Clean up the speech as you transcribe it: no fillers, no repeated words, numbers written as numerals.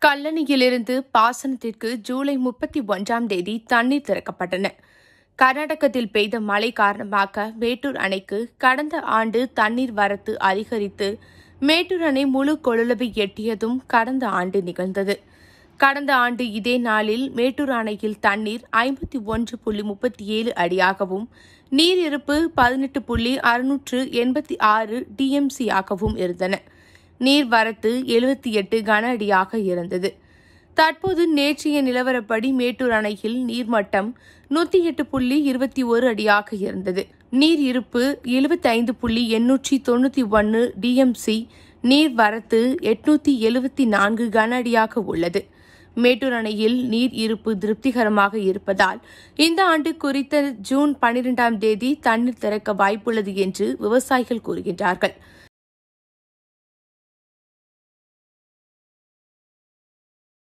கல்லணையிலிருந்து பாசனத்திற்கு ஜூலை 31ஆம் தேதி தண்ணீர் திறக்கப்பட்டன. கர்நாடகத்தில் பெய்த மழை காரணமாக மேட்டூர் அணைக்கு கடந்த ஆண்டு தண்ணீர் வரத்து அதிகரித்து மேட்டூர் அணை முழு கொள்ளளவை எட்டியதும் கடந்த ஆண்டு நிகழ்ந்தது. கடந்த ஆண்டு இதே நாளில் மேட்டூர் அணையில் தண்ணீர் 51.37 அடியாகவும் நீர் இருப்பு 18.686 டிஎம்சியாகவும் இருந்தன. நீர்வரத்து 78 கன அடியாக இருந்தது. தற்போது நேற்றைய நிலவரப்படி மேட்டூர் அணையில் நீர்மட்டம் 108.21 அடியாக இருந்தது. நீர் இருப்பு 75.891 டிஎம்சி, நீர்வரத்து 874 கன அடியாக உள்ளது. மேட்டூர் அணையில் நீர் இருப்பு திருப்திகரமாக இருப்பதால் இந்த ஆண்டு குறித்த ஜூன் 12ஆம் தேதி தண்ணீர் திறக்க வாய்ப்புள்ளது என்று விவசாயிகள் கூறுகின்றார்கள்.